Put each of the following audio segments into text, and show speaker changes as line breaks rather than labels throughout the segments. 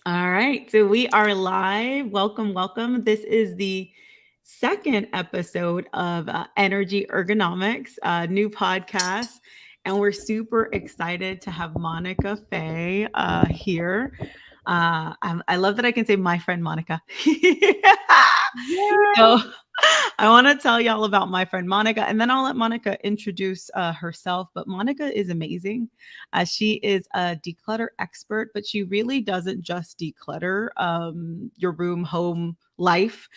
All right. So we are live. Welcome, welcome. This is the second episode of Energy Ergonomics, new podcast. And we're super excited to have Monica Fay here. I love that I can say my friend Monica.
Yeah.
So I want to tell y'all about my friend Monica, and then I'll let Monica introduce herself. But Monica is amazing. She is a declutter expert, but she really doesn't just declutter your room, home, life.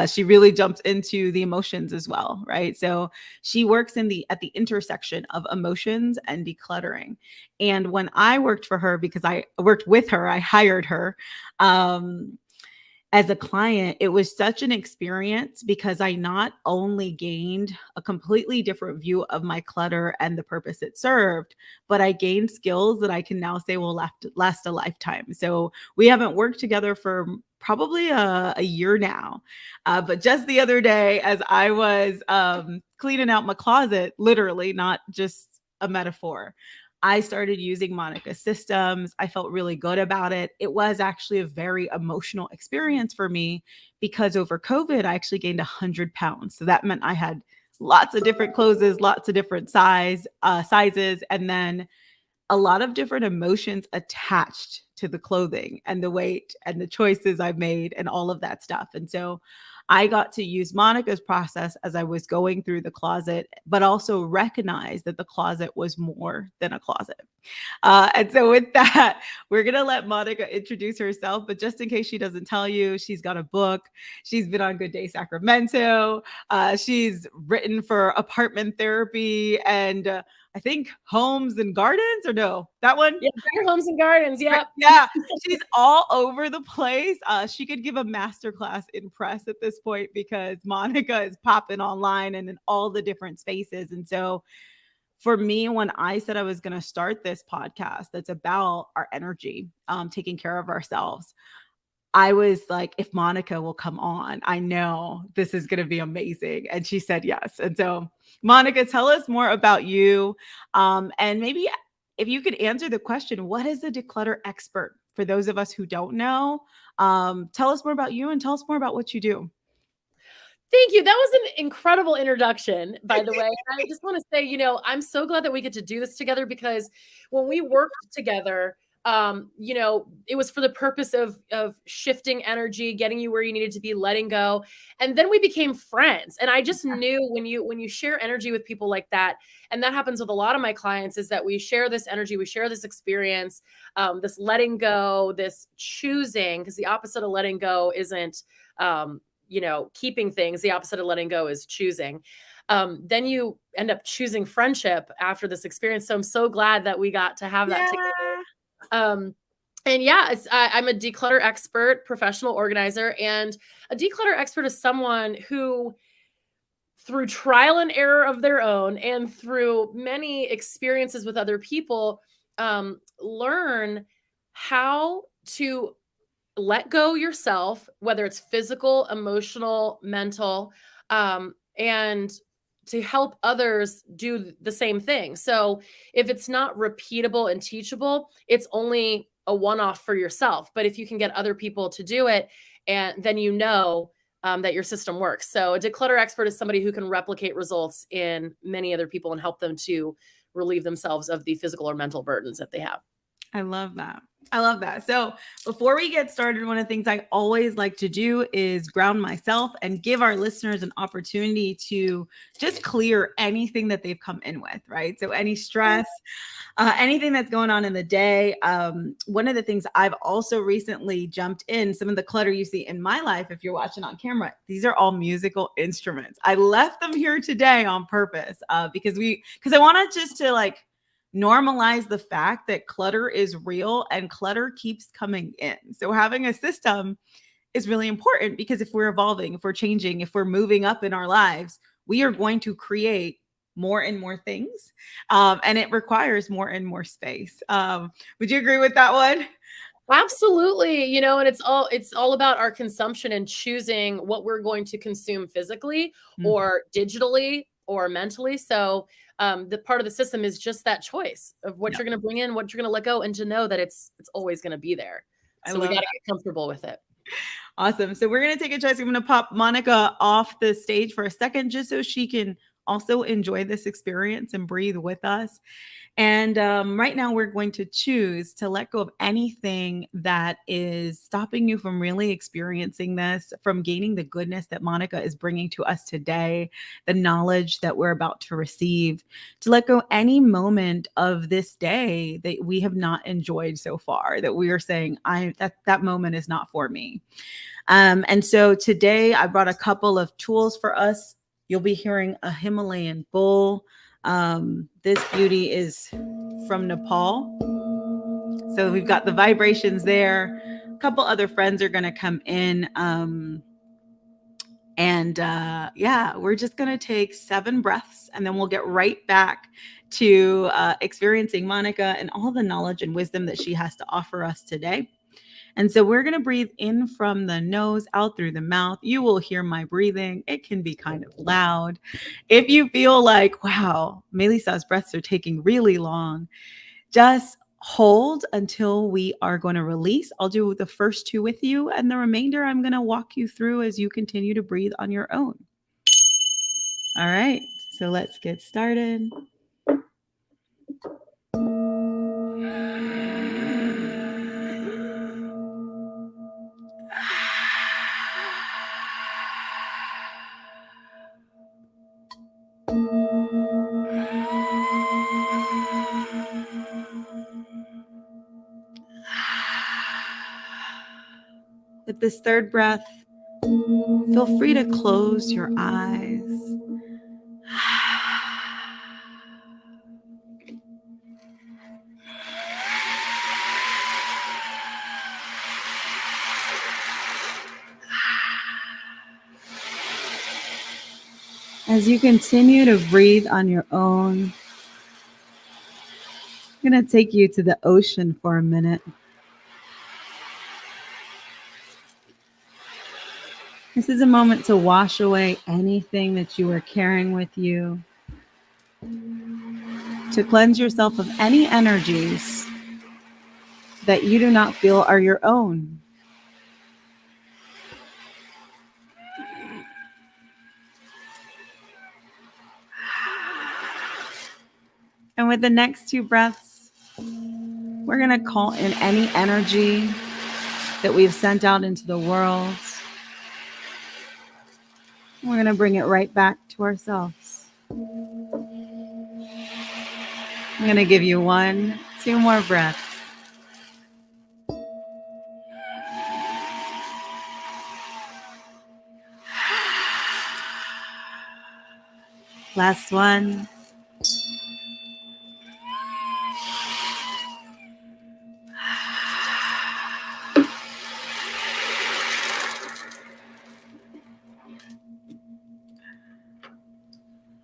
She really jumps into the emotions as well, right? So she works in the at the intersection of emotions and decluttering. And when I worked for her, because I worked with her, I hired her. Um, as a client, it was such an experience because I not only gained a completely different view of my clutter and the purpose it served, but I gained skills that I can now say will last a lifetime. So we haven't worked together for probably a year now. But just the other day, as I was cleaning out my closet, literally, not just a metaphor, I started using Monica's systems. I felt really good about it. It was actually a very emotional experience for me because over COVID, I actually gained 100 pounds. So that meant I had lots of different clothes, lots of different sizes, and then a lot of different emotions attached to the clothing and the weight and the choices I made and all of that stuff. And so I got to use Monica's process as I was going through the closet, but also recognize that the closet was more than a closet. And so, with that, we're going to let Monica introduce herself. But just in case she doesn't tell you, she's got a book. She's been on Good Day Sacramento. She's written for Apartment Therapy and I think Homes and Gardens, or no, that one?
Yeah, Better Homes and Gardens. Yep.
Yeah, she's all over the place. She could give a masterclass in press at this point because Monica is popping online and in all the different spaces. And so, for me, when I said I was going to start this podcast that's about our energy, taking care of ourselves, I was like, if Monica will come on, I know this is going to be amazing. And she said yes. And so, Monica, tell us more about you. And maybe if you could answer the question, what is a declutter expert? For those of us who don't know, tell us more about you and tell us more about what you do.
Thank you. That was an incredible introduction, by the way. And I just want to say, I'm so glad that we get to do this together because when we worked together, it was for the purpose of shifting energy, getting you where you needed to be, letting go. And then we became friends. And I just knew when you share energy with people like that, and that happens with a lot of my clients, is that we share this energy, we share this experience, this letting go, this choosing, because the opposite of letting go isn't keeping things. The opposite of letting go is choosing. Then you end up choosing friendship after this experience. So I'm so glad that we got to have that together. And yeah, I'm a declutter expert, professional organizer, and a declutter expert is someone who, through trial and error of their own and through many experiences with other people, learn how to let go yourself, whether it's physical, emotional, mental, and to help others do the same thing. So if it's not repeatable and teachable, it's only a one-off for yourself. But if you can get other people to do it, and then that your system works. So a declutter expert is somebody who can replicate results in many other people and help them to relieve themselves of the physical or mental burdens that they have.
I love that. I love that. So, before we get started, one of the things I always like to do is ground myself and give our listeners an opportunity to just clear anything that they've come in with, right? So, any stress, anything that's going on in the day. One of the things I've also recently jumped in, some of the clutter you see in my life, if you're watching on camera, these are all musical instruments. I left them here today on purpose because I wanted just to normalize the fact that clutter is real and clutter keeps coming in. So having a system is really important because if we're evolving, if we're changing, if we're moving up in our lives, we are going to create more and more things. And it requires more and more space. Would you agree with that one?
Absolutely. And it's all about our consumption and choosing what we're going to consume physically or digitally or mentally. So the part of the system is just that choice of what you're going to bring in, what you're going to let go, and to know that it's always going to be there.
I
So we
love
got to
that.
get comfortable with it.
Awesome. So we're going to take a choice. I'm going to pop Monica off the stage for a second just so she can also enjoy this experience and breathe with us. And right now, we're going to choose to let go of anything that is stopping you from really experiencing this, from gaining the goodness that Monica is bringing to us today, the knowledge that we're about to receive, to let go any moment of this day that we have not enjoyed so far, that we are saying, that moment is not for me. And so today I brought a couple of tools for us. You'll be hearing a Himalayan bowl. This beauty is from Nepal. So we've got the vibrations there. A couple other friends are going to come in. Yeah, we're just going to take 7 breaths and then we'll get right back to experiencing Monica and all the knowledge and wisdom that she has to offer us today. And so we're going to breathe in from the nose, out through the mouth. You will hear my breathing. It can be kind of loud. If you feel like, wow, Melisa's breaths are taking really long, just hold until we are going to release. I'll do the first 2 with you, and the remainder I'm going to walk you through as you continue to breathe on your own. All right, so let's get started. With this third breath, feel free to close your eyes. As you continue to breathe on your own, I'm going to take you to the ocean for a minute. This is a moment to wash away anything that you are carrying with you, to cleanse yourself of any energies that you do not feel are your own. And with the next 2 breaths, we're going to call in any energy that we've sent out into the world. We're going to bring it right back to ourselves. I'm going to give you 1, 2 more breaths. Last one.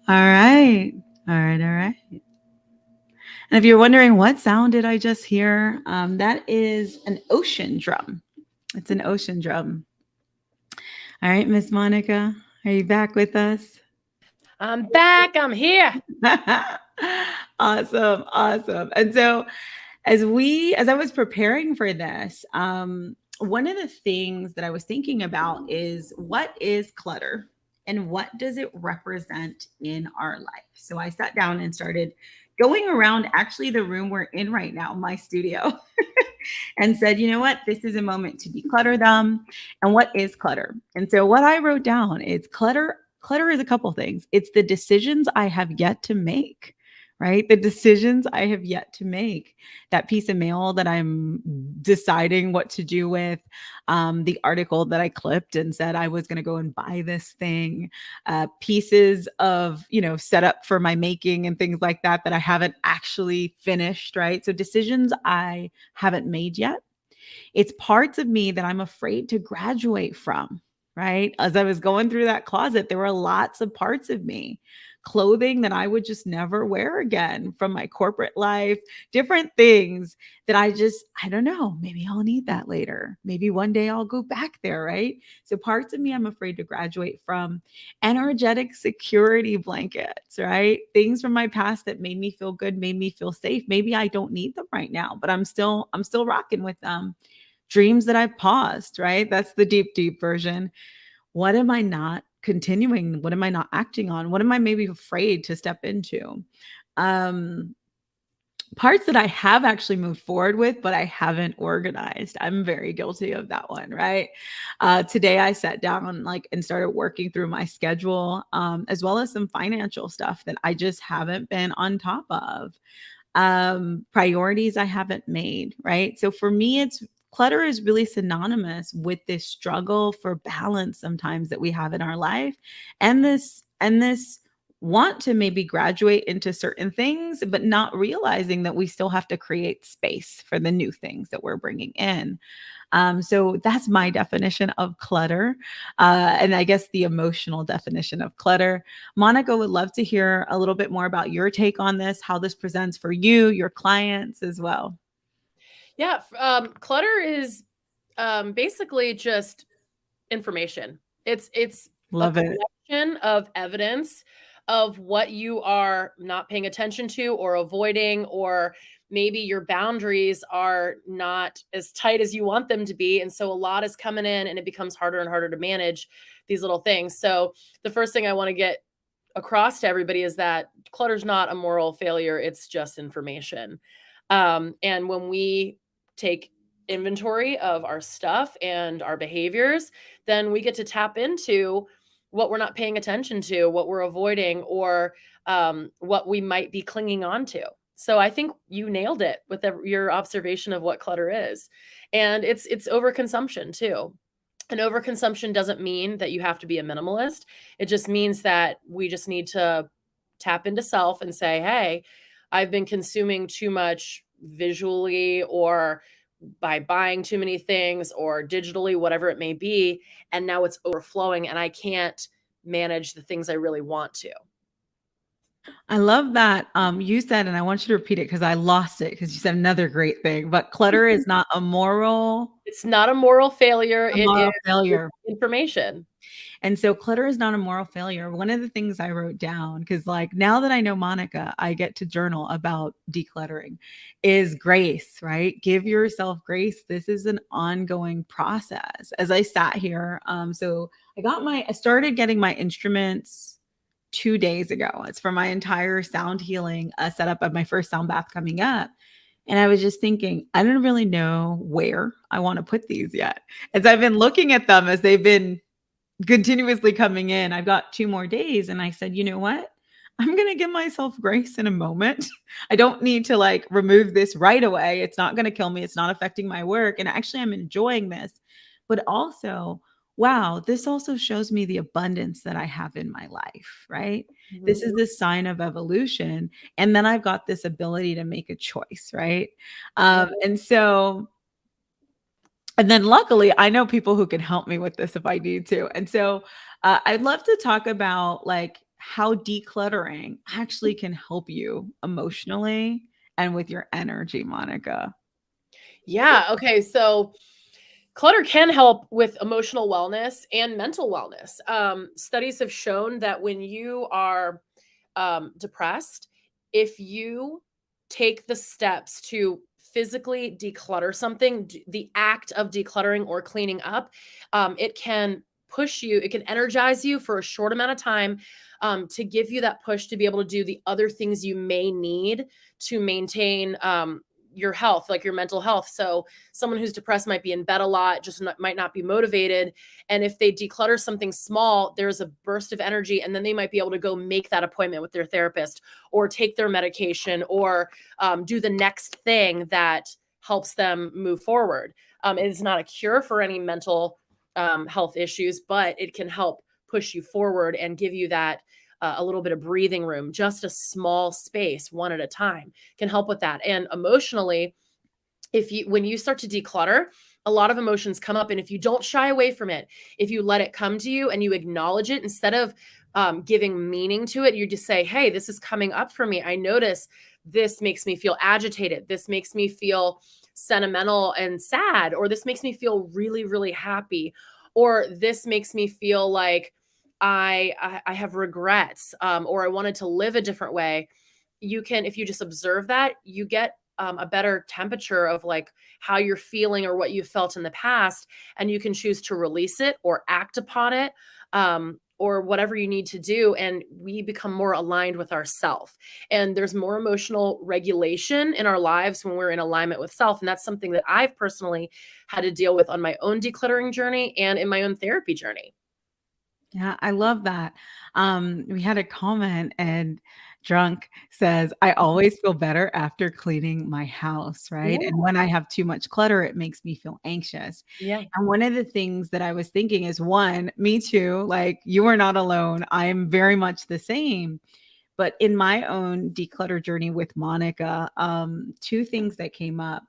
All right. All right. All right. And if you're wondering what sound did I just hear, that is an ocean drum. It's an ocean drum. All right, Miss Monica, are you back with us?
I'm back. I'm here.
Awesome. Awesome. And so as I was preparing for this, one of the things that I was thinking about is, what is clutter and what does it represent in our life? So I sat down and started going around actually the room we're in right now, my studio, and said, you know what, this is a moment to declutter them. And what is clutter? And so what I wrote down is clutter is a couple things. It's the decisions I have yet to make, right? The decisions I have yet to make. That piece of mail that I'm deciding what to do with, the article that I clipped and said I was going to go and buy this thing, pieces of, setup for my making and things like that that I haven't actually finished, right? So decisions I haven't made yet. It's parts of me that I'm afraid to graduate from, right? As I was going through that closet, there were lots of parts of me, clothing that I would just never wear again from my corporate life, different things that I don't know, maybe I'll need that later. Maybe one day I'll go back there, right? So parts of me I'm afraid to graduate from. Energetic security blankets, right? Things from my past that made me feel good, made me feel safe. Maybe I don't need them right now, but I'm still rocking with them. dreams that I've paused, right? That's the deep, deep version. What am I not continuing? What am I not acting on? What am I maybe afraid to step into? Um, Parts that I have actually moved forward with, but I haven't organized. I'm very guilty of that one, right? Today I sat down like and started working through my schedule, as well as some financial stuff that I just haven't been on top of. Priorities I haven't made, right? So for me, it's clutter is really synonymous with this struggle for balance sometimes that we have in our life, and this want to maybe graduate into certain things, but not realizing that we still have to create space for the new things that we're bringing in. So that's my definition of clutter. And I guess the emotional definition of clutter. Monica would love to hear a little bit more about your take on this, how this presents for you, your clients as well.
Yeah, clutter is basically just information. It's a
Love it.
collection of evidence of what you are not paying attention to or avoiding, or maybe your boundaries are not as tight as you want them to be. And so a lot is coming in and it becomes harder and harder to manage these little things. So the first thing I want to get across to everybody is that clutter's not a moral failure, it's just information. And when we take inventory of our stuff and our behaviors, then we get to tap into what we're not paying attention to, what we're avoiding, or what we might be clinging on to. So I think you nailed it with your observation of what clutter is. And it's overconsumption too. And overconsumption doesn't mean that you have to be a minimalist. It just means that we just need to tap into self and say, hey, I've been consuming too much visually or by buying too many things or digitally, whatever it may be. And now it's overflowing and I can't manage the things I really want to.
I love that you said, and I want you to repeat it because I lost it because you said another great thing. But clutter is not
It's not a moral failure.
a
It is
moral failure.
information.
And so clutter is not a moral failure. One of the things I wrote down, because like now that I know Monica, I get to journal about decluttering, is grace, right? Give yourself grace. This is an ongoing process. As I sat here, so I started getting my instruments 2 days ago. It's for my entire sound healing setup of my first sound bath coming up. And I was just thinking, I don't really know where I want to put these yet. As I've been looking at them as they've been continuously coming in. I've got 2 more days. And I said, you know what? I'm going to give myself grace in a moment. I don't need to like remove this right away. It's not going to kill me. It's not affecting my work. And actually, I'm enjoying this. But also, wow, this also shows me the abundance that I have in my life, right? This is
Mhm.
the sign of evolution. And then I've got this ability to make a choice, right?
Yeah.
And so, and then luckily, I know people who can help me with this if I need to. And so, I'd love to talk about like how decluttering actually can help you emotionally and with your energy, Monica.
Yeah. Okay. So clutter can help with emotional wellness and mental wellness. Studies have shown that when you are depressed, if you take the steps to physically declutter something, the act of decluttering or cleaning up, it can push you, it can energize you for a short amount of time, to give you that push to be able to do the other things you may need to maintain your health, like your mental health. So someone who's depressed might be in bed a lot, just might not be motivated. And if they declutter something small, there's a burst of energy, and then they might be able to go make that appointment with their therapist or take their medication or do the next thing that helps them move forward. It is not a cure for any mental health issues, but it can help push you forward and give you that a little bit of breathing room. Just a small space, one at a time, can help with that. And emotionally, when you start to declutter, a lot of emotions come up, and if you don't shy away from it, if you let it come to you and you acknowledge it instead of giving meaning to it, you just say, hey, this is coming up for me. I notice this makes me feel agitated, this makes me feel sentimental and sad, or this makes me feel really, really happy, or this makes me feel like I have regrets, or I wanted to live a different way. You can, if you just observe that, you get a better temperature of like how you're feeling or what you felt in the past, and you can choose to release it or act upon it, or whatever you need to do, and we become more aligned with ourself. And there's more emotional regulation in our lives when we're in alignment with self, and that's something that I've personally had to deal with on my own decluttering journey and in my own therapy journey.
Yeah, I love that. We had a comment and Drunk says, I always feel better after cleaning my house, right?
Yeah,
And when I have too much clutter, it makes me feel anxious.
yeah,
And one of the things that I was thinking is one, me too, like you are not alone. I am very much the same. But in my own declutter journey with Monica, two things that came up.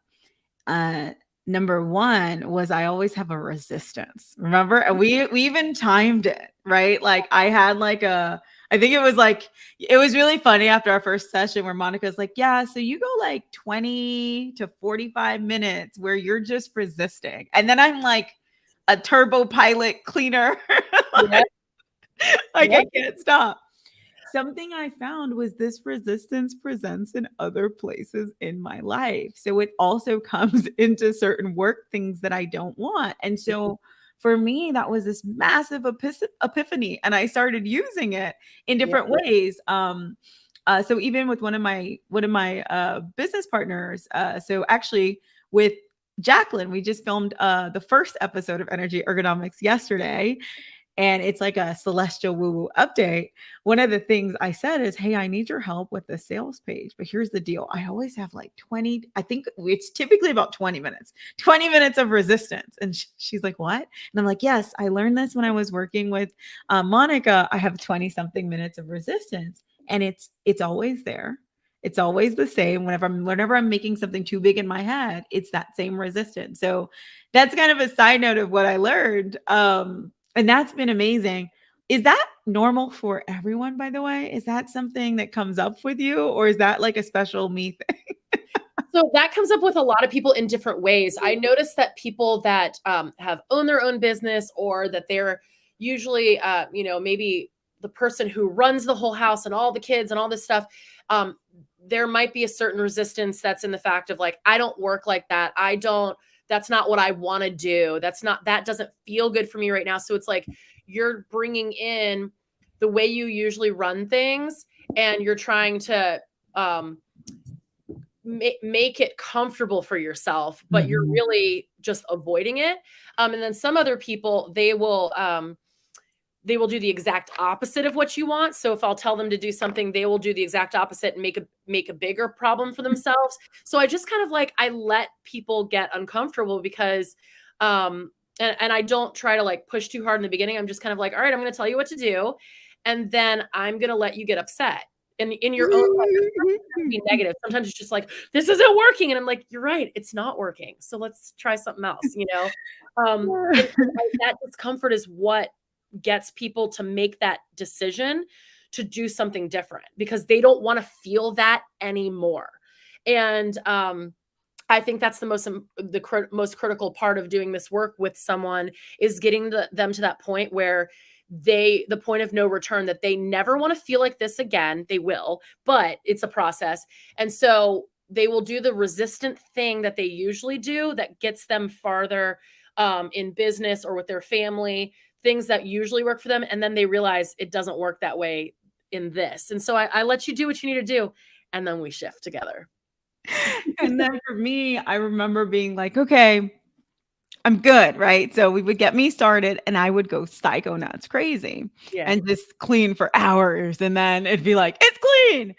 Uh, Number one was I always have a resistance. Remember? And we even timed it, right? Like I had like I think it was like it was really funny after our first session where Monica's like, yeah, so you go like 20 to 45 minutes where you're just resisting. And then I'm like a turbo pilot cleaner.
yeah,
Like
yeah,
I can't stop. Something I found was this resistance presents in other places in my life. So it also comes into certain work things that I don't want. And so for me, that was this massive epiphany. And I started using it in
yeah.
different ways. So even with one of my business partners, so actually with Jacqueline, we just filmed the first episode of Energy Ergonomics yesterday, and it's like a celestial woo woo update. One of the things I said is, hey, I need your help with the sales page. But here's the deal. I always have like 20, I think it's typically about 20 minutes of resistance. And she's like, what? And I'm like, yes, I learned this when I was working with Monica. I have 20 something minutes of resistance. And it's always there. It's always the same. Whenever I'm making something too big in my head, it's that same resistance. So that's kind of a side note of what I learned. And that's been amazing. Is that normal for everyone, by the way? Is that something that comes up with you, or is that like a special me thing?
So that comes up with a lot of people in different ways. I noticed that people that have owned their own business, or that they're usually, maybe the person who runs the whole house and all the kids and all this stuff, there might be a certain resistance that's in the fact of like, I don't work like that. That's not what I want to do. That doesn't feel good for me right now. So it's like you're bringing in the way you usually run things, and you're trying to, make it comfortable for yourself, but you're
Mhm.
really just avoiding it. And then some other people, they will do the exact opposite of what you want. So if I'll tell them to do something, they will do the exact opposite and make a bigger problem for themselves. So I just kind of like, I let people get uncomfortable because, and I don't try to like push too hard in the beginning. I'm just kind of like, all right, I'm going to tell you what to do, and then I'm going to let you get upset. And in your own head, be negative. Sometimes it's just like, this isn't working. And I'm like, you're right. It's not working. So let's try something else, you know? And that discomfort is what gets people to make that decision to do something different, because they don't want to feel that anymore. And I think that's the most critical part of doing this work with someone, is getting them to that point where the point of no return, that they never want to feel like this again. They will, but it's a process. And so they will do the resistant thing that they usually do that gets them farther in business or with their family, things that usually work for them. And then they realize it doesn't work that way in this. And so I let you do what you need to do, and then we shift together.
And then for me, I remember being like, okay, I'm good, right? So we would get me started and I would go psycho nuts crazy
Yeah.
and just clean for hours. And then it'd be like, it's clean.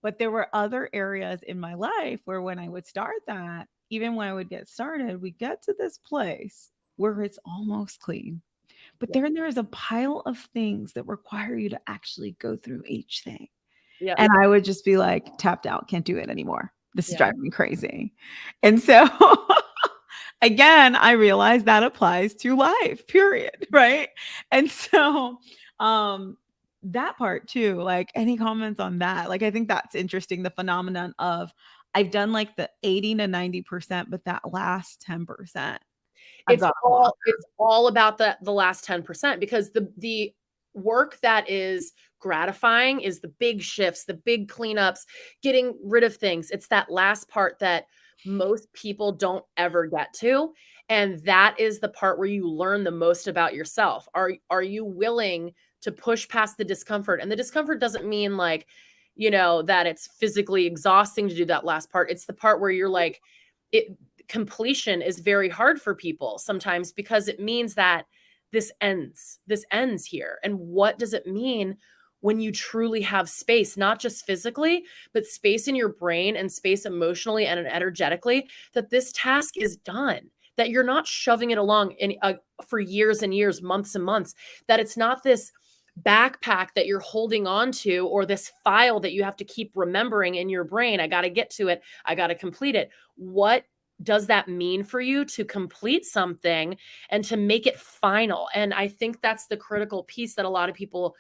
But there were other areas in my life where when I would start that, even when I would get started, we get to this place where it's almost clean. But
Yeah.
then there is a pile of things that require you to actually go through each thing.
Yeah.
And I would just be like, tapped out, can't do it anymore. This is
Yeah.
driving me crazy. And so again, I realized that applies to life, period. Right. And so that part too, like any comments on that? Like I think that's interesting, the phenomenon of I've done like the 80 to 90%, but that last 10%, I've
It's
got a block.
all about the last 10%, because the work that is gratifying is the big shifts, the big cleanups, getting rid of things. It's that last part that most people don't ever get to. And that is the part where you learn the most about yourself. Are you willing to push past the discomfort? And the discomfort doesn't mean like, that it's physically exhausting to do that last part. It's the part where you're like, it completion is very hard for people sometimes because it means that this ends here. And what does it mean when you truly have space, not just physically, but space in your brain and space emotionally and energetically, that this task is done, that you're not shoving it along for years and years, months and months, that it's not this backpack that you're holding on to or this file that you have to keep remembering in your brain. I got to get to it. I got to complete it. What does that mean for you to complete something and to make it final? And I think that's the critical piece that a lot of people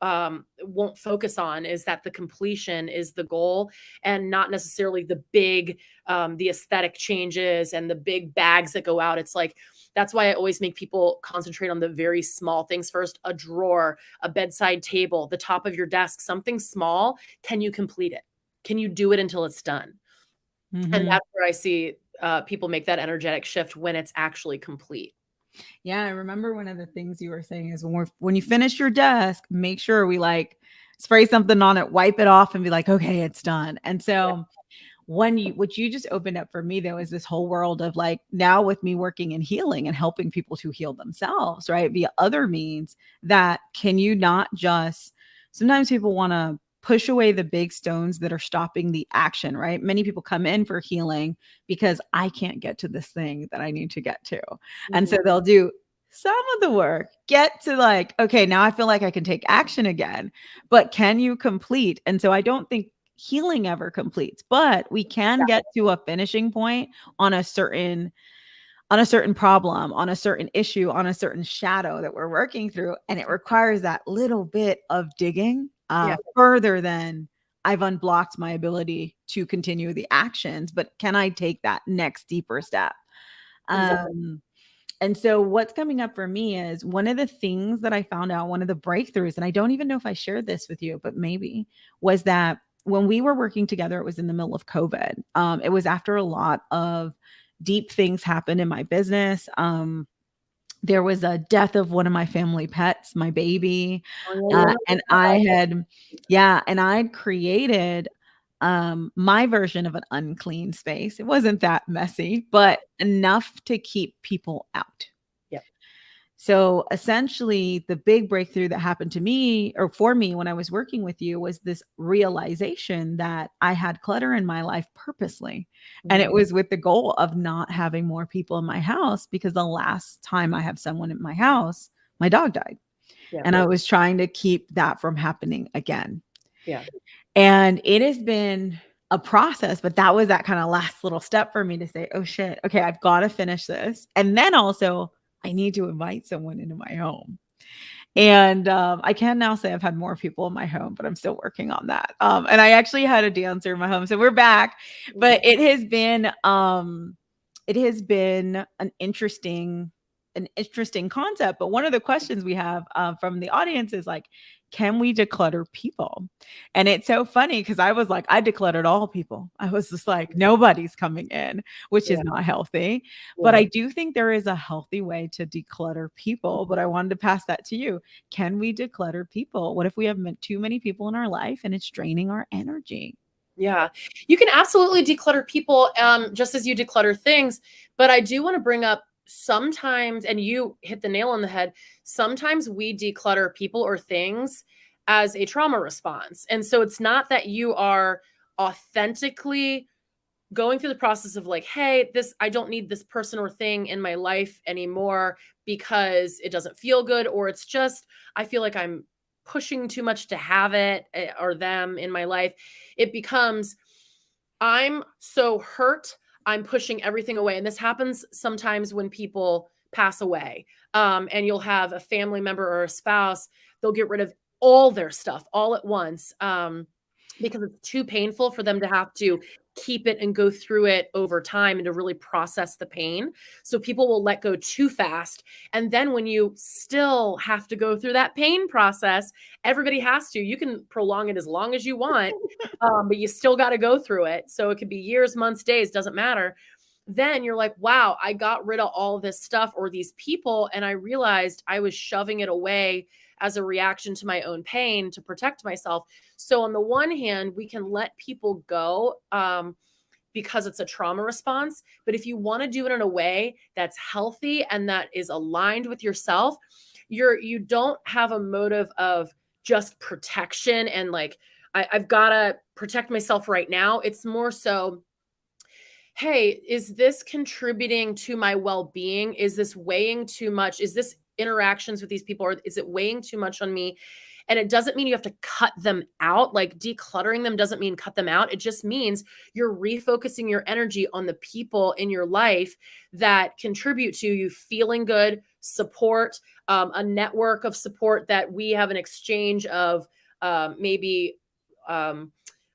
won't focus on, is that the completion is the goal and not necessarily the big the aesthetic changes and the big bags that go out. It's like, that's why I always make people concentrate on the very small things first. A drawer, a bedside table, the top of your desk, something small. Can you complete it? Can you do it until it's done? And that's where I see people make that energetic shift when it's actually complete.
Yeah, I remember one of the things you were saying is when you finish your desk, make sure we like spray something on it, wipe it off, and be like, okay, it's done. And so what you just opened up for me though is this whole world of like, now with me working in healing and helping people to heal themselves, right? Via other means, that can you not just, sometimes people want to push away the big stones that are stopping the action, right? Many people come in for healing because I can't get to this thing that I need to get to. And so they'll do some of the work, get to like, okay, now I feel like I can take action again, but can you complete? And so I don't think healing ever completes, but we can get to a finishing point on a certain problem, on a certain issue, on a certain shadow that we're working through. And it requires that little bit of digging further than I've unblocked my ability to continue the actions, but can I take that next deeper step?
Exactly.
And so what's coming up for me is one of the things that I found out, one of the breakthroughs, and I don't even know if I shared this with you, but maybe, was that when we were working together, it was in the middle of COVID. It was after a lot of deep things happened in my business. There was a death of one of my family pets, my baby. And I'd created my version of an unclean space. It wasn't that messy, but enough to keep people out.
Yep.
So essentially, the big breakthrough that happened to me, or for me, when I was working with you, was this realization that I had clutter in my life purposely. And it was with the goal of not having more people in my house, because the last time I have someone in my house, my dog died.
Yeah.
And I was trying to keep that from happening again.
Yeah.
And it has been a process, but that was that kind of last little step for me to say, oh shit, okay, I've got to finish this. And then also I need to invite someone into my home. And I can now say I've had more people in my home, but I'm still working on that. And I actually had a dancer in my home. So we're back, but it has been an interesting concept. But one of the questions we have from the audience is like, can we declutter people? And it's so funny because I was like, I decluttered all people. I was just like, nobody's coming in, which is not healthy. But I do think there is a healthy way to declutter people. But I wanted to pass that to you. Can we declutter people? What if we have too many people in our life and it's draining our energy?
Yeah, you can absolutely declutter people, just as you declutter things. But I do want to bring up, sometimes, and you hit the nail on the head, sometimes we declutter people or things as a trauma response. And so it's not that you are authentically going through the process of like, hey, I don't need this person or thing in my life anymore because it doesn't feel good, or it's just, I feel like I'm pushing too much to have it or them in my life. It becomes, I'm so hurt, I'm pushing everything away. And this happens sometimes when people pass away. And you'll have a family member or a spouse, they'll get rid of all their stuff all at once. because it's too painful for them to have to keep it and go through it over time and to really process the pain. So people will let go too fast. And then when you still have to go through that pain process, everybody has to. You can prolong it as long as you want, but you still got to go through it. So it could be years, months, days, doesn't matter. Then you're like, wow, I got rid of all this stuff or these people. And I realized I was shoving it away as a reaction to my own pain to protect myself. So on the one hand, we can let people go because it's a trauma response. But if you want to do it in a way that's healthy and that is aligned with yourself, you don't have a motive of just protection and like, I've got to protect myself right now. It's more so, hey, is this contributing to my well-being? Is this weighing too much? Is this interactions with these people, or is it weighing too much on me? And it doesn't mean you have to cut them out. Like decluttering them doesn't mean cut them out. It just means you're refocusing your energy on the people in your life that contribute to you feeling good, support, a network of support that we have an exchange of maybe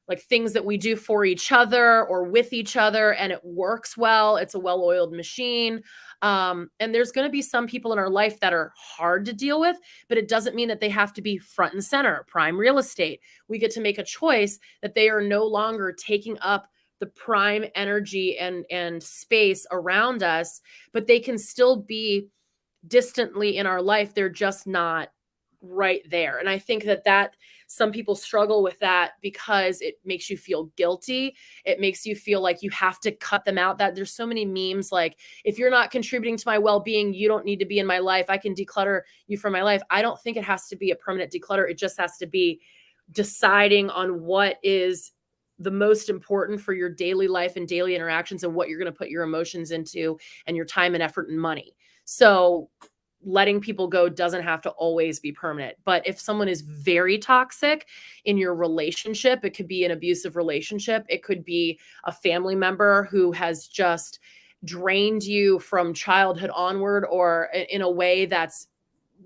like things that we do for each other or with each other, and it works well. It's a well-oiled machine. And there's going to be some people in our life that are hard to deal with, but it doesn't mean that they have to be front and center, prime real estate. We get to make a choice that they are no longer taking up the prime energy and space around us, but they can still be distantly in our life. They're just not right there. And I think that some people struggle with that because it makes you feel guilty. It makes you feel like you have to cut them out. That there's so many memes like, if you're not contributing to my well-being, you don't need to be in my life. I can declutter you from my life. I don't think it has to be a permanent declutter. It just has to be deciding on what is the most important for your daily life and daily interactions and what you're going to put your emotions into and your time and effort and money. So letting people go doesn't have to always be permanent. But if someone is very toxic in your relationship, it could be an abusive relationship. It could be a family member who has just drained you from childhood onward, or in a way that's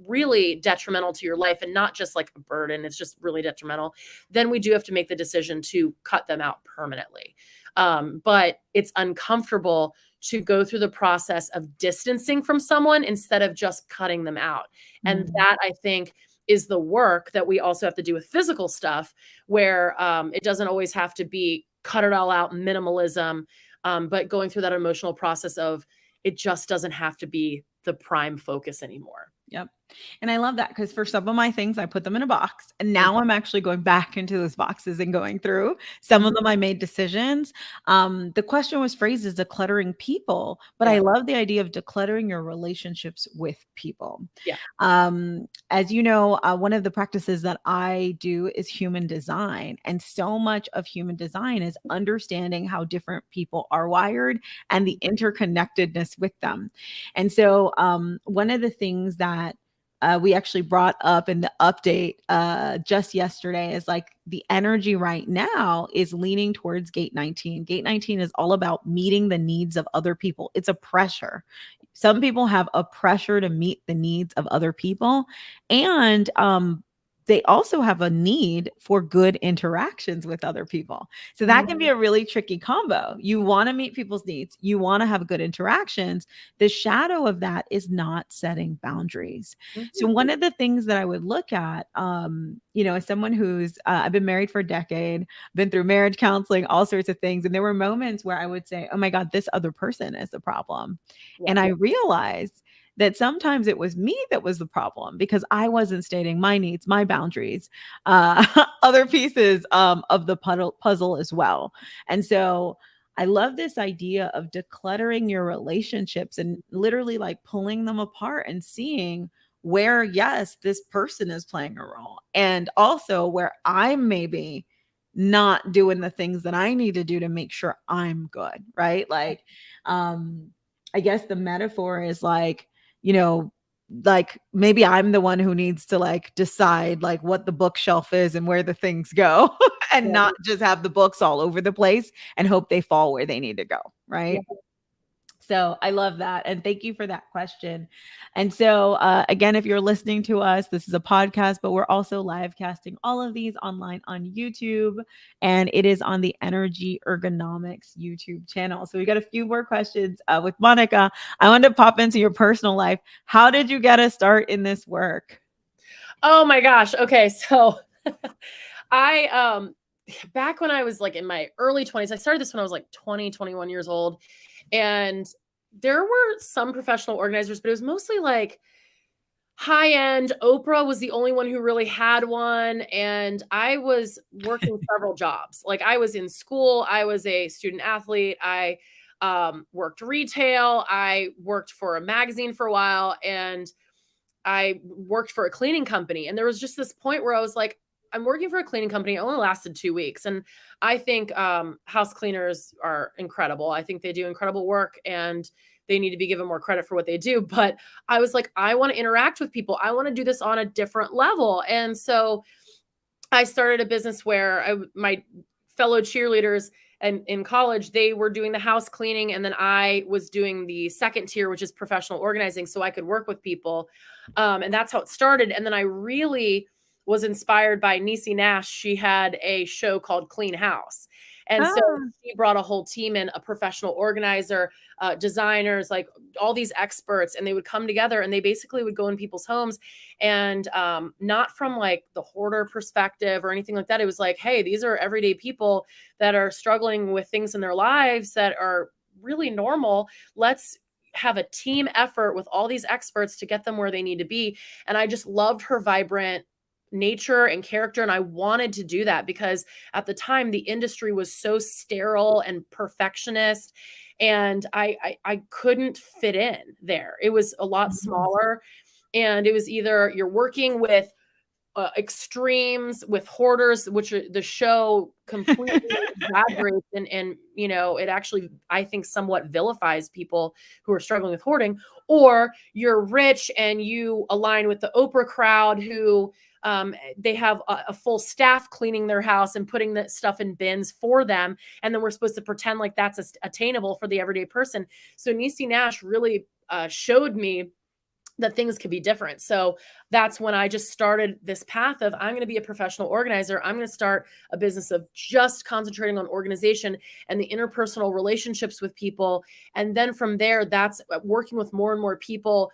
really detrimental to your life and not just like a burden, it's just really detrimental, then we do have to make the decision to cut them out permanently. But it's uncomfortable to go through the process of distancing from someone instead of just cutting them out. And that, I think, is the work that we also have to do with physical stuff, where it doesn't always have to be cut it all out, minimalism, but going through that emotional process of it just doesn't have to be the prime focus anymore.
Yep. And I love that because for some of my things, I put them in a box. And now I'm actually going back into those boxes and going through. Some of them I made decisions. The question was phrased as decluttering people, but I love the idea of decluttering your relationships with people.
Yeah.
As you know, one of the practices that I do is human design. And so much of human design is understanding how different people are wired and the interconnectedness with them. And so one of the things that we actually brought up in the update just yesterday is like the energy right now is leaning towards gate 19. Gate 19 is all about meeting the needs of other people. It's a pressure. Some people have a pressure to meet the needs of other people. And they also have a need for good interactions with other people. So that can be a really tricky combo. You want to meet people's needs. You want to have good interactions. The shadow of that is not setting boundaries. So one of the things that I would look at, as someone who's, I've been married for a decade, been through marriage counseling, all sorts of things. And there were moments where I would say, oh my God, this other person is the problem. And I realized that sometimes it was me that was the problem because I wasn't stating my needs, my boundaries, other pieces of the puzzle as well. And so I love this idea of decluttering your relationships and literally like pulling them apart and seeing where, yes, this person is playing a role, and also where I'm maybe not doing the things that I need to do to make sure I'm good, right? Like, I guess the metaphor is like, like maybe I'm the one who needs to like decide like what the bookshelf is and where the things go and not just have the books all over the place and hope they fall where they need to go. Right. So I love that. And thank you for that question. And so, again, if you're listening to us, this is a podcast, but we're also live casting all of these online on YouTube. And it is on the Energy Ergonomics YouTube channel. So we got a few more questions with Monica. I wanted to pop into your personal life. How did you get a start in this work?
Oh my gosh. Okay. So I, back when I was like in my early 20s, I started this when I was like 20, 21 years old. And there were some professional organizers, but it was mostly like high end. Oprah was the only one who really had one. And I was working several jobs. Like I was in school, I was a student athlete. I worked retail. I worked for a magazine for a while. And I worked for a cleaning company. And there was just this point where I was like, I'm working for a cleaning company. It only lasted 2 weeks. And I think house cleaners are incredible. I think they do incredible work and they need to be given more credit for what they do. But I was like, I want to interact with people. I want to do this on a different level. And so I started a business where my fellow cheerleaders and in college, they were doing the house cleaning. And then I was doing the second tier, which is professional organizing. So I could work with people. And that's how it started. And then I really was inspired by Niecy Nash. She had a show called Clean House. And so
Ah.
she brought a whole team in, a professional organizer, designers, like all these experts, and they would come together and they basically would go in people's homes and not from like the hoarder perspective or anything like that. It was like, hey, these are everyday people that are struggling with things in their lives that are really normal. Let's have a team effort with all these experts to get them where they need to be. And I just loved her vibrant nature and character. And I wanted to do that because at the time the industry was so sterile and perfectionist. And I couldn't fit in there. It was a lot smaller. And it was either you're working with extremes with hoarders, which the show completely exaggerates and you know, it actually, I think, somewhat vilifies people who are struggling with hoarding, or you're rich and you align with the Oprah crowd who they have a full staff cleaning their house and putting that stuff in bins for them. And then we're supposed to pretend like that's attainable for the everyday person. So Niecy Nash really showed me that things could be different. So that's when I just started this path of I'm going to be a professional organizer. I'm going to start a business of just concentrating on organization and the interpersonal relationships with people. And then from there, that's working with more and more people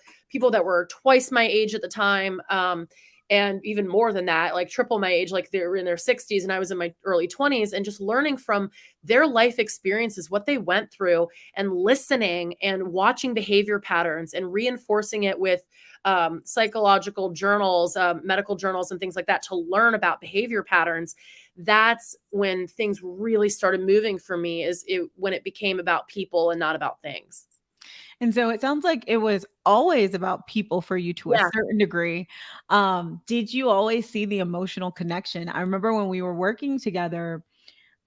that were twice my age at the time. And even more than that, like triple my age, like they were in their 60s and I was in my early 20s, and just learning from their life experiences, what they went through, and listening and watching behavior patterns and reinforcing it with psychological journals, medical journals, and things like that to learn about behavior patterns. That's when things really started moving for me, when it became about people and not about things.
And so it sounds like it was always about people for you to a
Yeah.
certain degree. Did you always see the emotional connection? I remember when we were working together,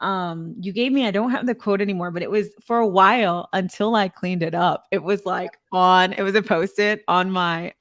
you gave me, I don't have the quote anymore, but it was for a while until I cleaned it up. It was like it was a post-it on my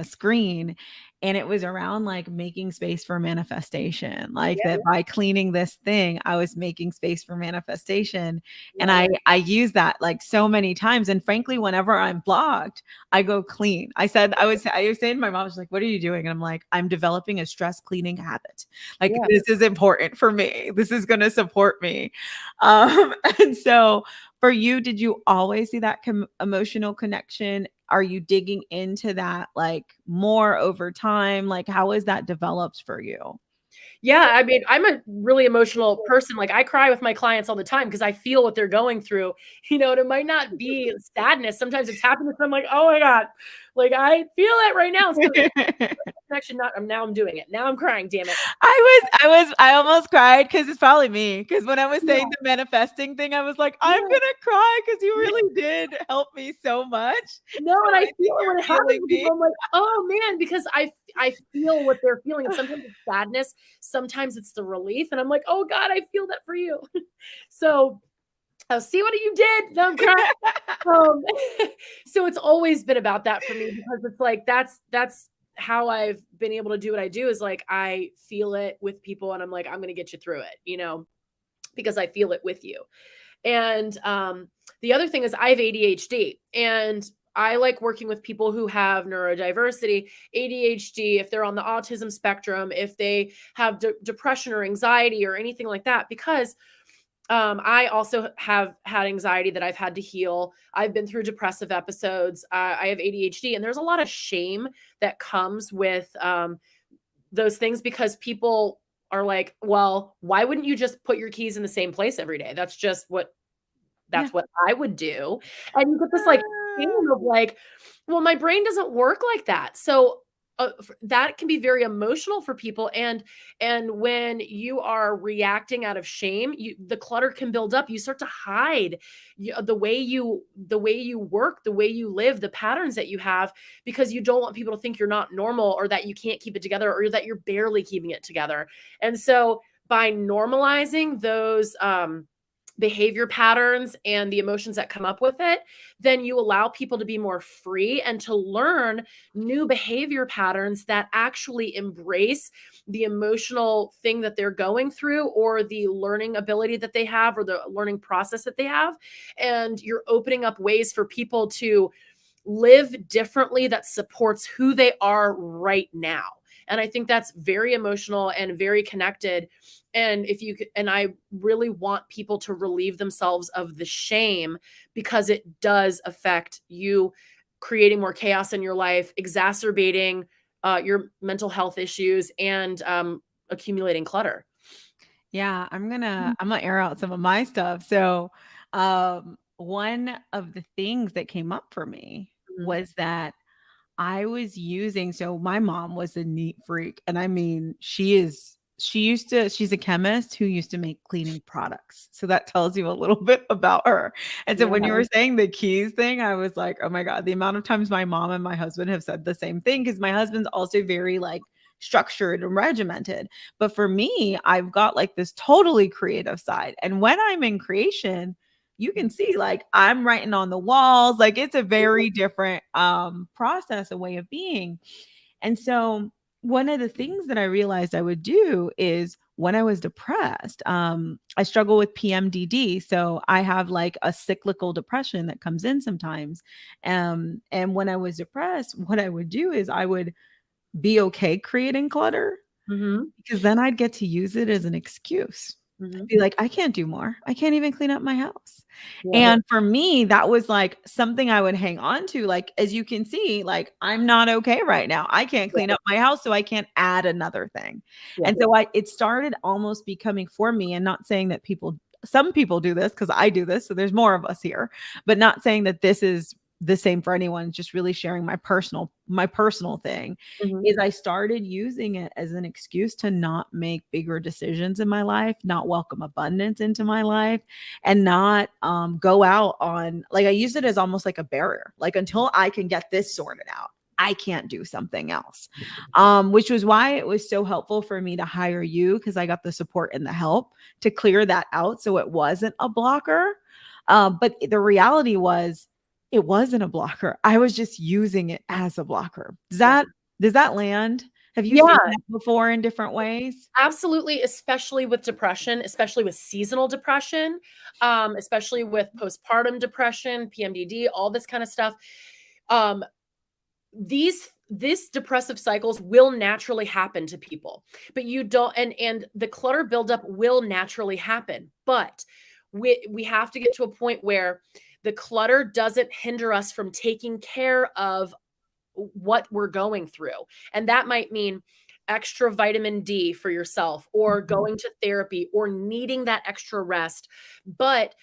screen, and it was around like making space for manifestation, like
Yeah.
that by cleaning this thing I was making space for manifestation. And
Yeah.
I use that like so many times, and frankly whenever I'm blocked I go clean. I was saying to my mom, she's like, what are you doing? And I'm like, I'm developing a stress cleaning habit. Like,
Yeah.
this is important for me, this is going to support me. And so for you, did you always see that emotional connection? Are you digging into that like more over time? Like, how is that developed for you?
Yeah, I mean, I'm a really emotional person. Like I cry with my clients all the time because I feel what they're going through, and it might not be sadness. Sometimes it's happiness. I'm like, oh my God, like I feel it right now. It's because connection. Not now I'm doing it. Now I'm crying. Damn it.
I almost cried because it's probably me. Because when I was saying
Yeah,
the manifesting thing, I was like, I'm
yeah.
gonna cry because you really did help me so much.
No,
So
and I
I
feel
think
it when
you're
it happens
feeling
to
me.
people. I'm like, oh man, because I feel what they're feeling, and sometimes it's sadness, sometimes it's the relief, and I'm like, oh God, I feel that for you. So I'll see what you did. No, I'm crying. Um, so it's always been about that for me because it's like that's how I've been able to do what I do is like I feel it with people and I'm like, I'm gonna get you through it, because I feel it with you. And the other thing is I have ADHD, and I like working with people who have neurodiversity, ADHD, if they're on the autism spectrum, if they have depression or anxiety or anything like that, because I also have had anxiety that I've had to heal. I've been through depressive episodes. I have ADHD, and there's a lot of shame that comes with those things, because people are like, well, why wouldn't you just put your keys in the same place every day?
Yeah.
That's what I would do. And you get this like feeling of like, well, my brain doesn't work like that. So that can be very emotional for people. And when you are reacting out of shame, the clutter can build up. You start to hide the way you work, the way you live, the patterns that you have, because you don't want people to think you're not normal, or that you can't keep it together, or that you're barely keeping it together. And so by normalizing those behavior patterns and the emotions that come up with it, then you allow people to be more free and to learn new behavior patterns that actually embrace the emotional thing that they're going through, or the learning ability that they have, or the learning process that they have. And you're opening up ways for people to live differently that supports who they are right now. And I think that's very emotional and very connected. And I really want people to relieve themselves of the shame, because it does affect you, creating more chaos in your life, exacerbating your mental health issues, and accumulating clutter.
Yeah, I'm gonna air out some of my stuff. So, one of the things that came up for me
Mhm.
was that I was using so my mom was a neat freak, and I mean, she's a chemist who used to make cleaning products. So that tells you a little bit about her. And so
Yeah.
when you were saying the keys thing, I was like, "Oh my god, the amount of times my mom and my husband have said the same thing," because my husband's also very like structured and regimented. But for me, I've got like this totally creative side. And when I'm in creation, you can see like I'm writing on the walls, like it's a very different process, a way of being. And so one of the things that I realized I would do is when I was depressed, I struggle with PMDD. So I have like a cyclical depression that comes in sometimes. And when I was depressed, what I would do is I would be okay creating clutter,
Mhm.
because then I'd get to use it as an excuse. I'd
Mhm.
be like, "I can't do more. I can't even clean up my house."
Yeah.
And for me, that was, like, something I would hang on to, like, as you can see, like, I'm not okay right now. I can't clean
Yeah.
up my house, so I can't add another thing.
Yeah.
And so it started almost becoming for me, and not saying that some people do this, because I do this, so there's more of us here, but not saying that this is the same for anyone, just really sharing my personal thing,
Mhm.
is I started using it as an excuse to not make bigger decisions in my life, not welcome abundance into my life, and not go out on like I use it as almost like a barrier. Like until I can get this sorted out, I can't do something else. Which was why it was so helpful for me to hire you, because I got the support and the help to clear that out so it wasn't a blocker. But the reality was it wasn't a blocker. I was just using it as a blocker.
Yeah.
Does that land? Have you seen
Yeah.
that before in different ways?
Absolutely, especially with depression, especially with seasonal depression, especially with postpartum depression, PMDD, all this kind of stuff. Um, these depressive cycles will naturally happen to people, but you don't, and the clutter buildup will naturally happen. But we have to get to a point where the clutter doesn't hinder us from taking care of what we're going through. And that might mean extra vitamin D for yourself, or
Mhm.
going to therapy, or needing that extra rest. But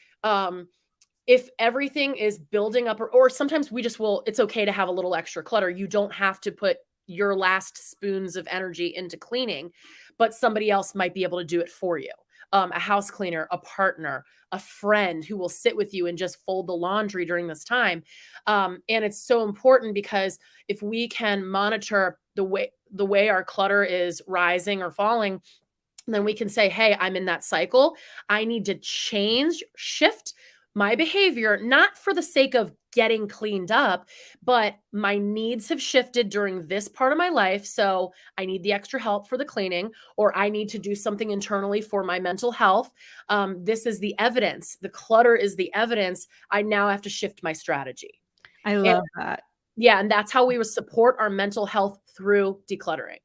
if everything is building up, or sometimes we just will, it's okay to have a little extra clutter. You don't have to put your last spoons of energy into cleaning, but somebody else might be able to do it for you. A house cleaner, a partner, a friend who will sit with you and just fold the laundry during this time. And it's so important, because if we can monitor the way our clutter is rising or falling, then we can say, hey, I'm in that cycle. I need to shift my behavior, not for the sake of getting cleaned up, but my needs have shifted during this part of my life. So I need the extra help for the cleaning, or I need to do something internally for my mental health. This is the evidence. The clutter is the evidence. I now have to shift my strategy.
I
And
love that.
yeah, and that's how we would support our mental health through decluttering.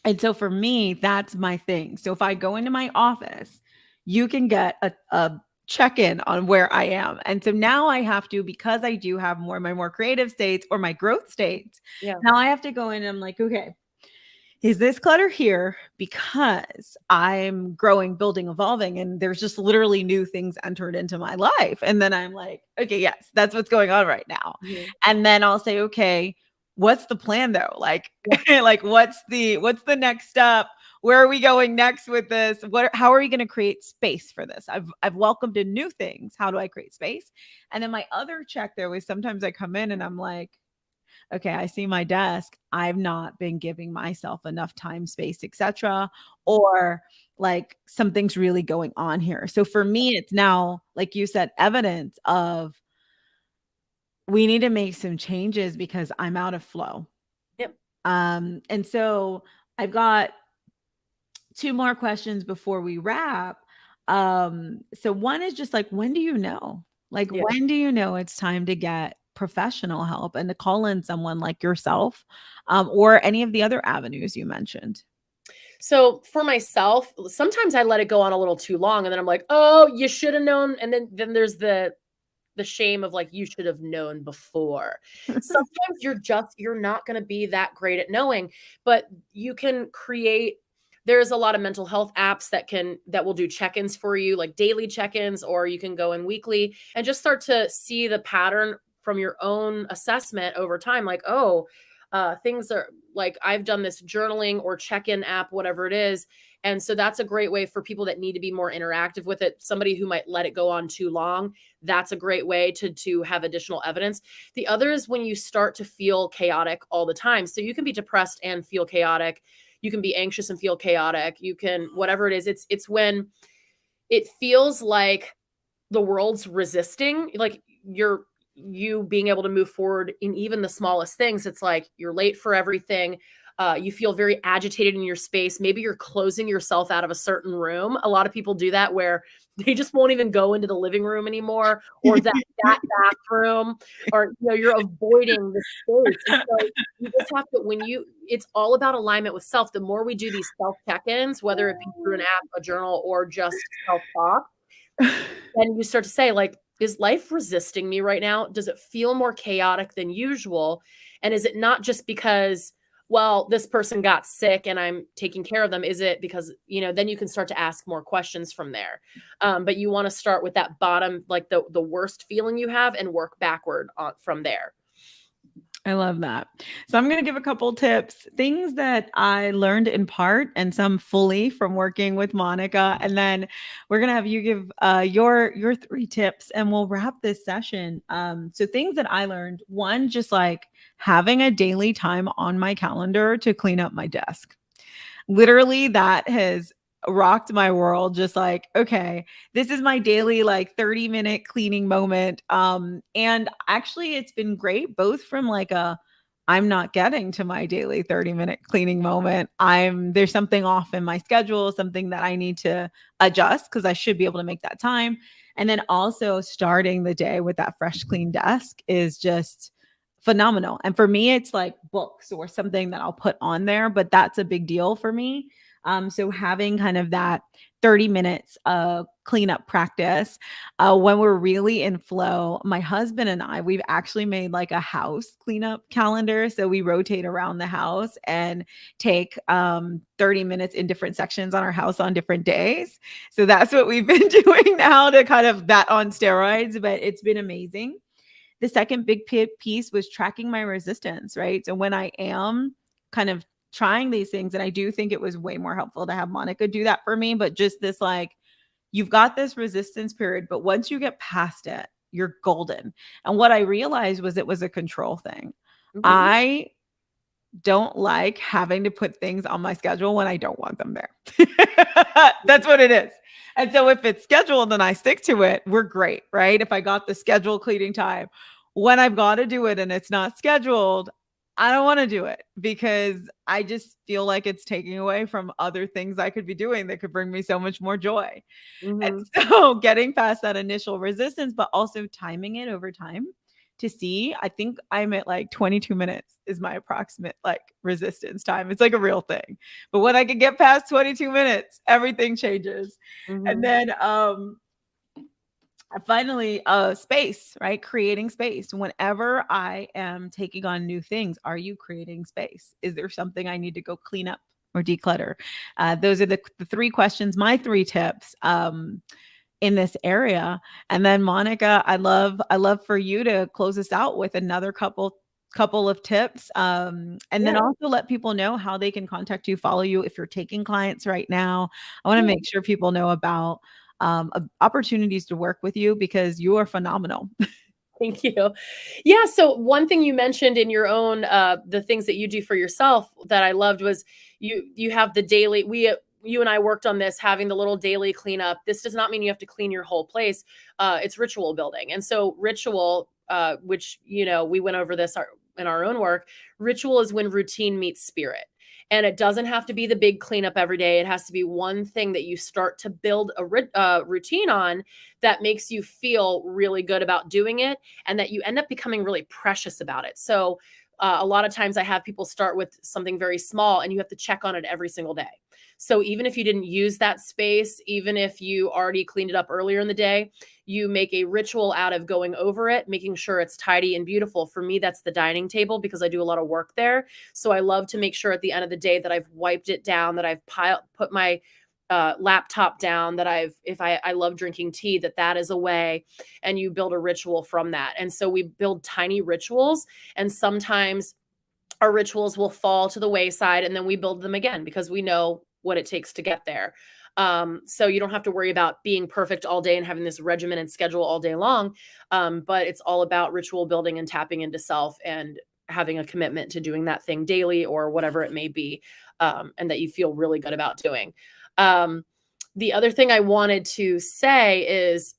And so for me, that's my thing. So if I go into my office, you can get a check in on where I am. And so now I have to, because I do have more, my more creative states or my growth states,
Yeah.
now I have to go in and I'm like, okay, is this clutter here because I'm growing, building, evolving, and there's just literally new things entered into my life? And then I'm like, okay, yes, that's what's going on right now.
Mhm.
And then I'll say, okay, what's the plan though? Like,
Yeah.
like what's the next step? Where are we going next with this? How are we going to create space for this? I've welcomed in new things. How do I create space? And then my other check there was sometimes I come in and I'm like, okay, I see my desk. I've not been giving myself enough time, space, etc. Or like something's really going on here. So for me, it's now, like you said, evidence of we need to make some changes because I'm out of flow.
Yep.
And so I've got two more questions before we wrap. So one is just like, when do you know? Like,
Yeah.
when do you know it's time to get professional help and to call in someone like yourself, or any of the other avenues you mentioned?
So for myself, sometimes I let it go on a little too long, and then I'm like, "Oh, you should have known." And then there's the shame of like you should have known before. Sometimes you're not going to be that great at knowing, but you can create. There's a lot of mental health apps that will do check-ins for you, like daily check-ins, or you can go in weekly and just start to see the pattern from your own assessment over time. Like, oh, things are like I've done this journaling or check-in app, whatever it is. And so that's a great way for people that need to be more interactive with it. Somebody who might let it go on too long, that's a great way to have additional evidence. The other is when you start to feel chaotic all the time. So you can be depressed and feel chaotic. You can be anxious and feel chaotic. You can whatever it is. It's when it feels like the world's resisting, like you being able to move forward in even the smallest things. It's like you're late for everything. You feel very agitated in your space. Maybe you're closing yourself out of a certain room. A lot of people do that where they just won't even go into the living room anymore, or that bathroom, or you're avoiding the space. And so you just have to it's all about alignment with self. The more we do these self check-ins, whether it be through an app, a journal, or just self-talk, then you start to say, like, is life resisting me right now? Does it feel more chaotic than usual? And is it not just because, well, this person got sick and I'm taking care of them? Is it because, then you can start to ask more questions from there. But you want to start with that bottom, like the worst feeling you have, and work backward from there.
I love that. So I'm going to give a couple tips, things that I learned in part and some fully from working with Monica. And then we're going to have you give your three tips and we'll wrap this session. So things that I learned, one, just like having a daily time on my calendar to clean up my desk. Literally, that has rocked my world. Just like, okay, this is my daily like 30-minute cleaning moment. And actually it's been great, both from like I'm not getting to my daily 30-minute cleaning moment. There's something off in my schedule, something that I need to adjust because I should be able to make that time. And then also starting the day with that fresh, clean desk is just phenomenal. And for me, it's like books or something that I'll put on there, but that's a big deal for me. So having kind of that 30 minutes of cleanup practice when we're really in flow, my husband and I, we've actually made like a house cleanup calendar. So we rotate around the house and take 30 minutes in different sections on our house on different days. So that's what we've been doing now, to kind of that on steroids, but it's been amazing. The second big piece was tracking my resistance, right? So when I am kind of trying these things, and I do think it was way more helpful to have Monica do that for me, but just this like, you've got this resistance period, but once you get past it, you're golden. And what I realized was it was a control thing.
Mm-hmm.
I don't like having to put things on my schedule when I don't want them there. That's what it is. And so if it's scheduled and I stick to it, we're great, right? If I got the scheduled cleaning time, when I've got to do it and it's not scheduled, I don't want to do it because I just feel like it's taking away from other things I could be doing that could bring me so much more joy.
Mhm.
And so getting past that initial resistance, but also timing it over time to see, I think I'm at like 22 minutes is my approximate like resistance time. It's like a real thing. But when I can get past 22 minutes, everything changes. And
Mhm.
then finally space, right? Creating space. Whenever I am taking on new things, are you creating space? Is there something I need to go clean up or declutter? Those are the three questions, my three tips in this area. And then Monica, I love for you to close us out with another couple of tips, and then
Yeah.
also let people know how they can contact you, follow you if you're taking clients right now. I want to
Yeah.
make sure people know about opportunities to work with you because you are phenomenal.
Thank you. Yeah, so one thing you mentioned in your own the things that you do for yourself that I loved was you have the daily you and I worked on this having the little daily cleanup. This does not mean you have to clean your whole place. It's ritual building. And so ritual which we went over this in our own work, ritual is when routine meets spirit. And it doesn't have to be the big cleanup every day. It has to be one thing that you start to build a routine on that makes you feel really good about doing it and that you end up becoming really precious about it. So, a lot of times I have people start with something very small and you have to check on it every single day. So, even if you didn't use that space, even if you already cleaned it up earlier in the day, you make a ritual out of going over it, making sure it's tidy and beautiful. For me, that's the dining table because I do a lot of work there. So, I love to make sure at the end of the day that I've wiped it down, that I've put my laptop down, that if I love drinking tea, that is a way, and you build a ritual from that. And so we build tiny rituals, and sometimes our rituals will fall to the wayside and then we build them again because we know what it takes to get there. So you don't have to worry about being perfect all day and having this regimen and schedule all day long. But it's all about ritual building and tapping into self and having a commitment to doing that thing daily or whatever it may be, and that you feel really good about doing. Um, the other thing I wanted to say is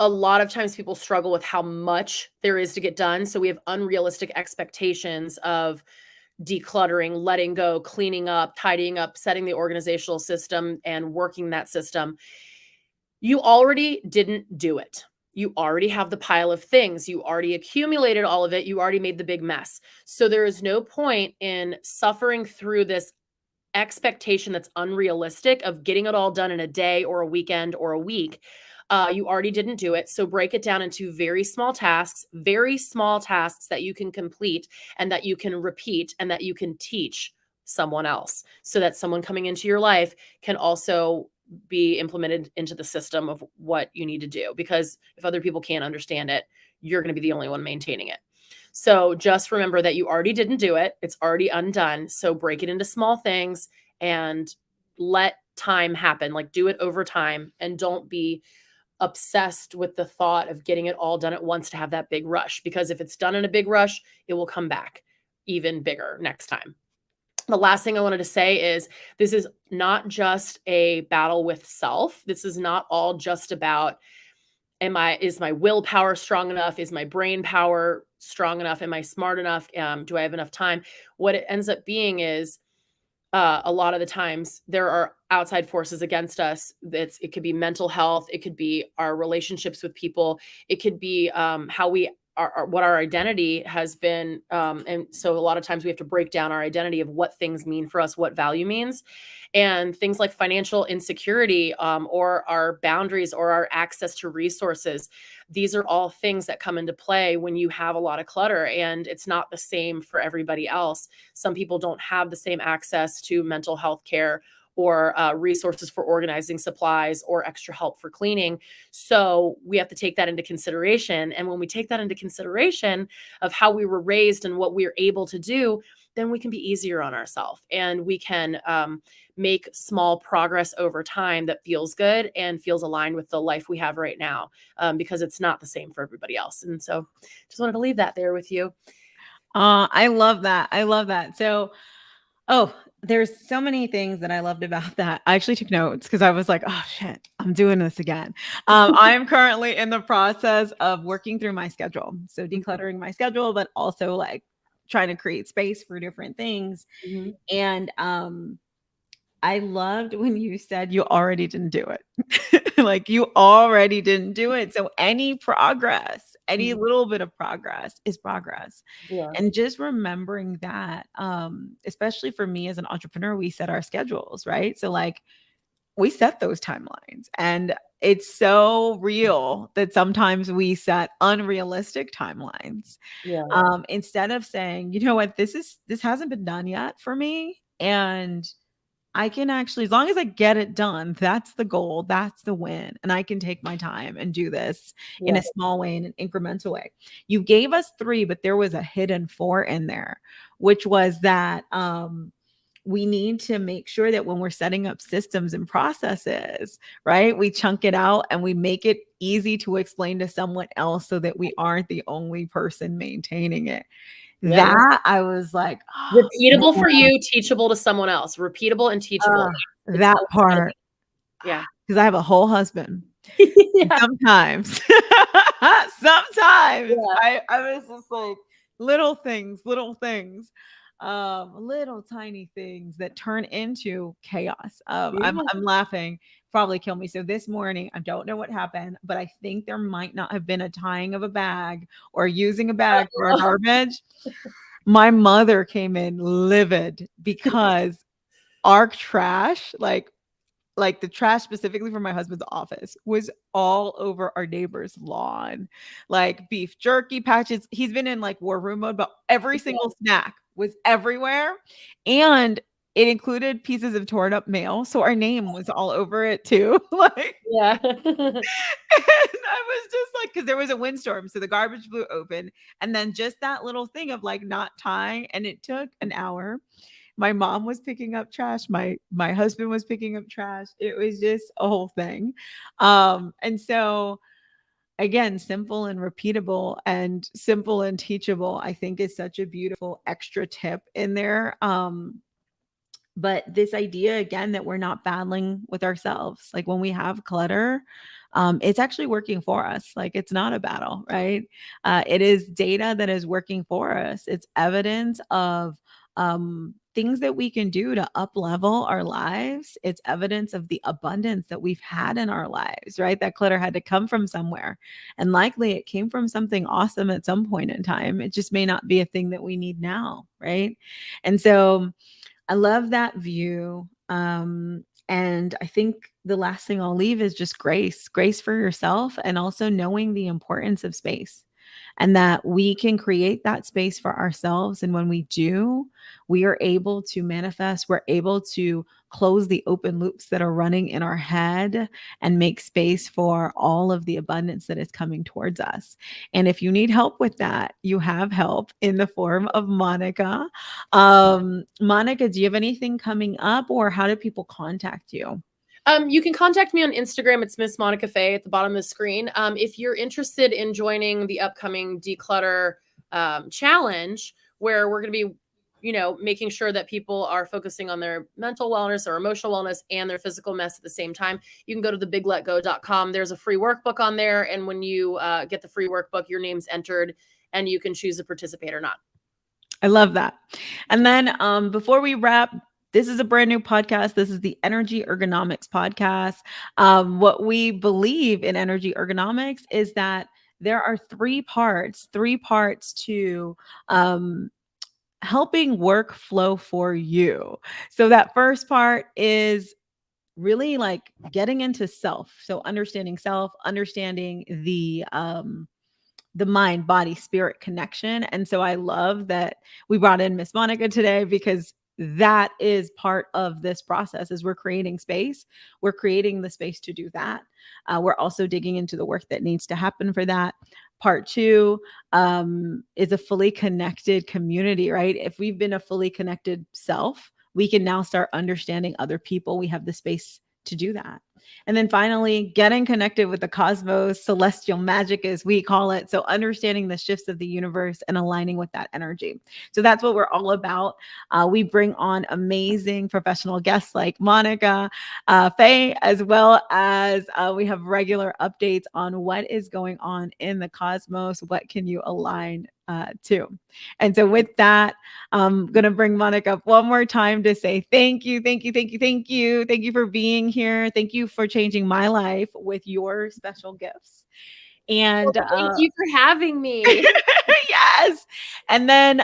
a lot of times people struggle with how much there is to get done. So we have unrealistic expectations of decluttering, letting go, cleaning up, tidying up, setting the organizational system, and working that system. You already didn't do it. You already have the pile of things. You already accumulated all of it. You already made the big mess. So there is no point in suffering through this expectation that's unrealistic of getting it all done in a day or a weekend or a week. You already didn't do it. So break it down into very small tasks that you can complete and that you can repeat and that you can teach someone else so that someone coming into your life can also be implemented into the system of what you need to do. Because if other people can't understand it, you're going to be the only one maintaining it. So just remember that you already didn't do it. It's already undone. So break it into small things and let time happen. Like do it over time and don't be obsessed with the thought of getting it all done at once to have that big rush. Because if it's done in a big rush, it will come back even bigger next time. The last thing I wanted to say is this is not just a battle with self. This is not all just about is my willpower strong enough? Is my brain power strong enough? Am I smart enough? Do I have enough time? What it ends up being is a lot of the times there are outside forces against us. It could be mental health. It could be our relationships with people. It could be how we are, what our identity has been. And so a lot of times we have to break down our identity of what things mean for us, what value means. And things like financial insecurity, or our boundaries or our access to resources. These are all things that come into play when you have a lot of clutter, and it's not the same for everybody else. Some people don't have the same access to mental health care or resources for organizing supplies or extra help for cleaning. So we have to take that into consideration. And when we take that into consideration of how we were raised and what we're able to do, then we can be easier on ourselves and we can make small progress over time that feels good and feels aligned with the life we have right now, because it's not the same for everybody else. And so just wanted to leave that there with you.
I love that. I love that. So, oh, there's so many things that I loved about that. I actually took notes because I was like, oh shit, I'm doing this again. I am currently in the process of working through my schedule. So
Mhm,
decluttering my schedule, but also like trying to create space for different things.
mhm.
And I loved when you said you already didn't do it. Like you already didn't do it. So any progress, any
Mhm.
little bit of progress is progress.
Yeah,
And just remembering that, especially for me as an entrepreneur, we set our schedules, right? So like we set those timelines and it's so real that sometimes we set unrealistic timelines.
yeah,
Instead of saying, you know what, this hasn't been done yet for me. And I can actually, as long as I get it done, that's the goal, that's the win. And I can take my time and do this in
yeah,
a small way, in an incremental way. You gave us 3, but there was a hidden 4 in there, which was that we need to make sure that when we're setting up systems and processes, right, we chunk it out and we make it easy to explain to someone else so that we aren't the only person maintaining it.
yeah.
That I was like,
Repeatable
oh,
for you, teachable to someone else. Repeatable and teachable. It's
that
so
part.
exciting. Yeah.
Because I have a whole husband. And
Yeah,
sometimes, sometimes
yeah,
I was just like little things, little tiny things that turn into chaos.
yeah.
I'm laughing, probably kill me. So this morning, I don't know what happened, but I think there might not have been a tying of a bag or using a bag for our
Uh-oh.
garbage. My mother came in livid because our trash, like the trash specifically for my husband's office was all over our neighbor's lawn, like beef jerky patches. He's been in like war room mode, but every single snack was everywhere. And it included pieces of torn up mail. So our name was all over it too. Like,
Yeah.
and I was just like, because there was a windstorm. So the garbage blew open. And then just that little thing of like not tying. And it took an hour. My mom was picking up trash. My husband was picking up trash. It was just a whole thing. And so again, simple and repeatable and simple and teachable, I think is such a beautiful extra tip in there. But this idea again that we're not battling with ourselves, like when we have clutter, it's actually working for us. Like it's not a battle, right? It is data that is working for us. It's evidence of things that we can do to up level our lives. It's evidence of the abundance that we've had in our lives, right? That clutter had to come from somewhere, and likely it came from something awesome at some point in time. It just may not be a thing that we need now, right? And so I love that view. And I think the last thing I'll leave is just grace for yourself, and also knowing the importance of space and that we can create that space for ourselves. And when we do, we are able to manifest, we're able to close the open loops that are running in our head and make space for all of the abundance that is coming towards us. And if you need help with that, you have help in the form of Monica. Monica, do you have anything coming up, or how do people contact you?
You can contact me on Instagram. It's Miss Monica Fay at the bottom of the screen. If you're interested in joining the upcoming Declutter challenge, where we're going to be, making sure that people are focusing on their mental wellness or emotional wellness and their physical mess at the same time, you can go to thebigletgo.com. There's a free workbook on there. And when you get the free workbook, your name's entered and you can choose to participate or not.
I love that. And then before we wrap, this is a brand new podcast. This is the Energy Ergonomics Podcast. What we believe in energy ergonomics is that there are 3 parts to helping work flow for you. So that first part is really like getting into self. So understanding self, understanding the mind, body, spirit connection. And so I love that we brought in Miss Monica today, because that is part of this process. As we're creating space, we're creating the space to do that. We're also digging into the work that needs to happen for that. Part 2 is a fully connected community, right? If we've been a fully connected self, we can now start understanding other people. We have the space to do that. And then finally, getting connected with the cosmos, celestial magic, as we call it. So, understanding the shifts of the universe and aligning with that energy. So, that's what we're all about. We bring on amazing professional guests like Monica Fay, as well as we have regular updates on what is going on in the cosmos. What can you align to? And so, with that, I'm going to bring Monica up one more time to say thank you, thank you, thank you, thank you. Thank you for being here. Thank you for changing my life with your special gifts.
Well,
And
thank you for having me.
yes. And then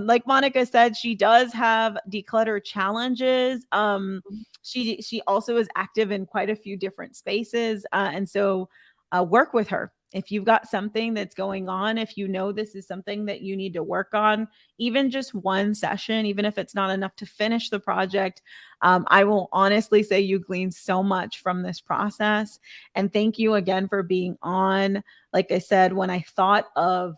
like Monica said, she does have declutter challenges. She also is active in quite a few different spaces. And so work with her. If you've got something that's going on, if you know this is something that you need to work on, even just one session, even if it's not enough to finish the project, I will honestly say you glean so much from this process. And thank you again for being on. Like I said, when I thought of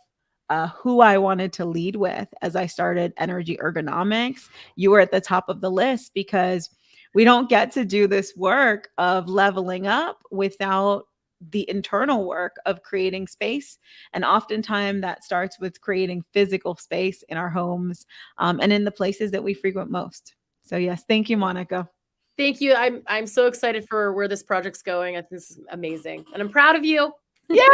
who I wanted to lead with as I started Energy Ergonomics, you were at the top of the list because we don't get to do this work of leveling up without the internal work of creating space. And oftentimes that starts with creating physical space in our homes and in the places that we frequent most. So, yes, thank you, Monica.
Thank you. I'm so excited for where this project's going. I think this is amazing. And I'm proud of you.
Yay!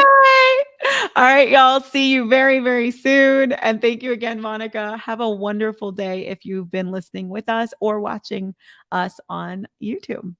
All right, y'all. See you very, very soon. And thank you again, Monica. Have a wonderful day if you've been listening with us or watching us on YouTube.